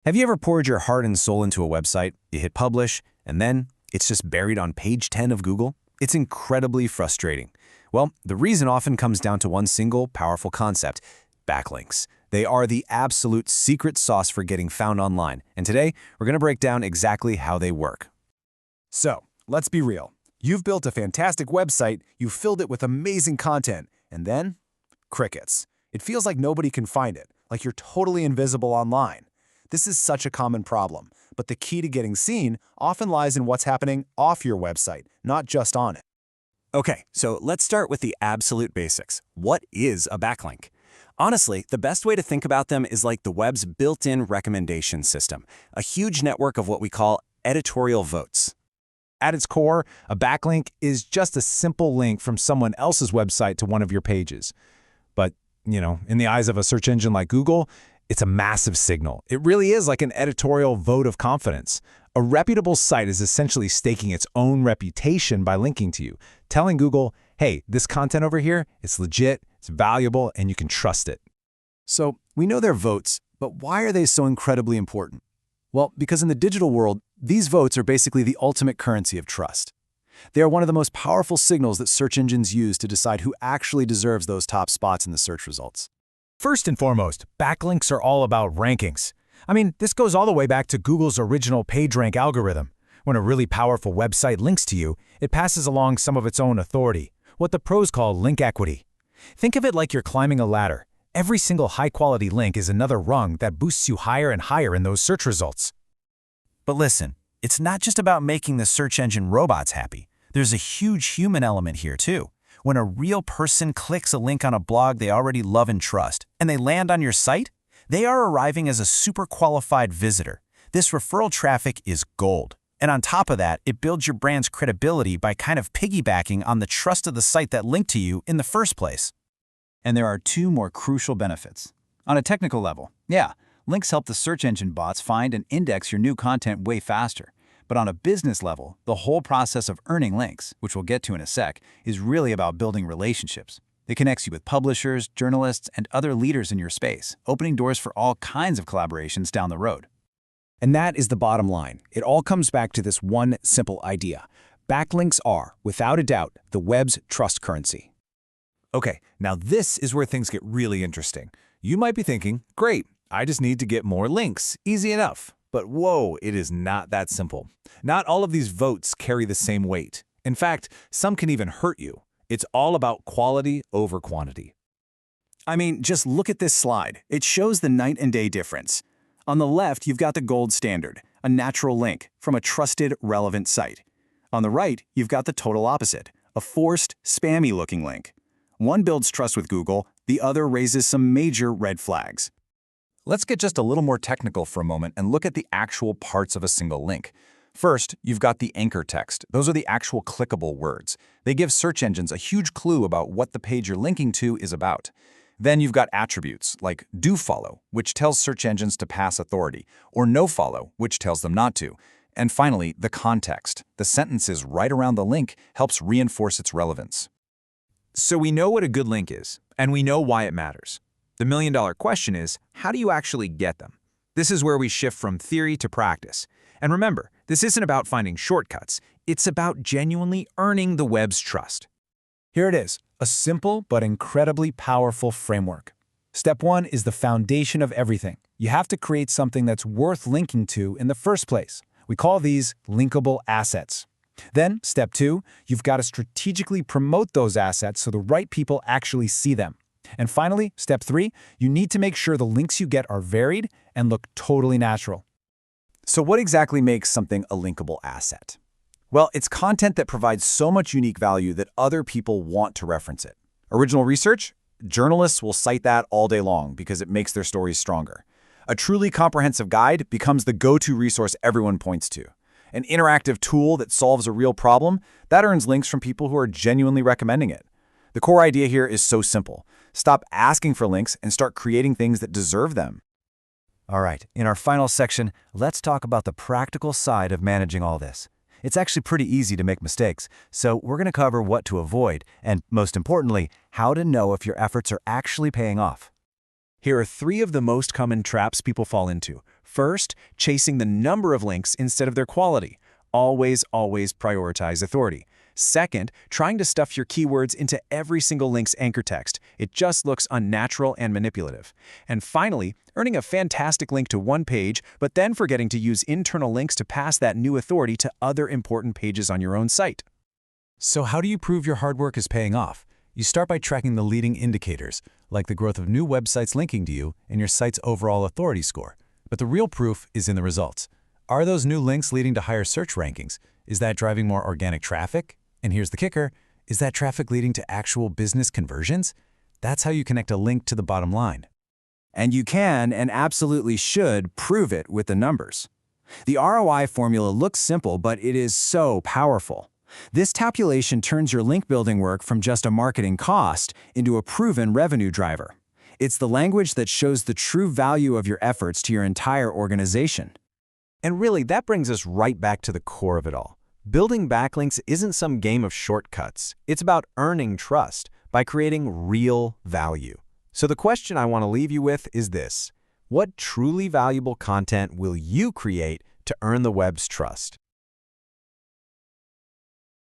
Have you ever poured your heart and soul into a website, you hit publish, and then it's just buried on page 10 of Google? It's incredibly frustrating. Well, the reason often comes down to one single, powerful concept: backlinks. They are the absolute secret sauce for getting found online, and today we're going to break down exactly how they work. So, let's be real. You've built a fantastic website, you've filled it with amazing content, and then crickets. It feels like nobody can find it, like you're totally invisible online. This is such a common problem, but the key to getting seen often lies in what's happening off your website, not just on it. Okay, so let's start with the absolute basics. What is a backlink? Honestly, the best way to think about them is like the web's built-in recommendation system, a huge network of what we call editorial votes. At its core, a backlink is just a simple link from someone else's website to one of your pages. But, in the eyes of a search engine like Google, it's a massive signal. It really is like an editorial vote of confidence. A reputable site is essentially staking its own reputation by linking to you, telling Google, hey, this content over here, it's legit, it's valuable, and you can trust it. So, we know they're votes, but why are they so incredibly important? Well, because in the digital world, these votes are basically the ultimate currency of trust. They are one of the most powerful signals that search engines use to decide who actually deserves those top spots in the search results. First and foremost, backlinks are all about rankings. This goes all the way back to Google's original PageRank algorithm. When a really powerful website links to you, it passes along some of its own authority, what the pros call link equity. Think of it like you're climbing a ladder. Every single high-quality link is another rung that boosts you higher and higher in those search results. But listen, it's not just about making the search engine robots happy. There's a huge human element here too. When a real person clicks a link on a blog they already love and trust, and they land on your site, they are arriving as a super qualified visitor. This referral traffic is gold. And on top of that, it builds your brand's credibility by kind of piggybacking on the trust of the site that linked to you in the first place. And there are two more crucial benefits. On a technical level, links help the search engine bots find and index your new content way faster. But on a business level, the whole process of earning links, which we'll get to in a sec, is really about building relationships. It connects you with publishers, journalists, and other leaders in your space, opening doors for all kinds of collaborations down the road. And that is the bottom line. It all comes back to this one simple idea. Backlinks are, without a doubt, the web's trust currency. Okay, now this is where things get really interesting. You might be thinking, great, I just need to get more links. Easy enough. But whoa, it is not that simple. Not all of these votes carry the same weight. In fact, some can even hurt you. It's all about quality over quantity. Just look at this slide. It shows the night and day difference. On the left, you've got the gold standard, a natural link from a trusted, relevant site. On the right, you've got the total opposite, a forced, spammy-looking link. One builds trust with Google, the other raises some major red flags. Let's get just a little more technical for a moment and look at the actual parts of a single link. First, you've got the anchor text. Those are the actual clickable words. They give search engines a huge clue about what the page you're linking to is about. Then you've got attributes like do follow, which tells search engines to pass authority, or no follow, which tells them not to. And finally, the context. The sentences right around the link helps reinforce its relevance. So we know what a good link is, and we know why it matters. The million-dollar question is, how do you actually get them? This is where we shift from theory to practice. And remember, this isn't about finding shortcuts. It's about genuinely earning the web's trust. Here it is, a simple but incredibly powerful framework. Step 1 is the foundation of everything. You have to create something that's worth linking to in the first place. We call these linkable assets. Then, step 2, you've got to strategically promote those assets so the right people actually see them. And finally, step 3, you need to make sure the links you get are varied and look totally natural. So what exactly makes something a linkable asset? Well, it's content that provides so much unique value that other people want to reference it. Original research? Journalists will cite that all day long because it makes their stories stronger. A truly comprehensive guide becomes the go-to resource everyone points to. An interactive tool that solves a real problem, that earns links from people who are genuinely recommending it. The core idea here is so simple. Stop asking for links and start creating things that deserve them. All right, in our final section, let's talk about the practical side of managing all this. It's actually pretty easy to make mistakes, so we're going to cover what to avoid and, most importantly, how to know if your efforts are actually paying off. Here are 3 of the most common traps people fall into. First, chasing the number of links instead of their quality. Always prioritize authority. Second, trying to stuff your keywords into every single link's anchor text. It just looks unnatural and manipulative. And finally, earning a fantastic link to one page, but then forgetting to use internal links to pass that new authority to other important pages on your own site. So how do you prove your hard work is paying off? You start by tracking the leading indicators, like the growth of new websites linking to you and your site's overall authority score. But the real proof is in the results. Are those new links leading to higher search rankings? Is that driving more organic traffic? And here's the kicker, is that traffic leading to actual business conversions? That's how you connect a link to the bottom line. And you can and absolutely should prove it with the numbers. The ROI formula looks simple, but it is so powerful. This tabulation turns your link building work from just a marketing cost into a proven revenue driver. It's the language that shows the true value of your efforts to your entire organization. And really, that brings us right back to the core of it all. Building backlinks isn't some game of shortcuts. It's about earning trust by creating real value. So the question I want to leave you with is this: what truly valuable content will you create to earn the web's trust?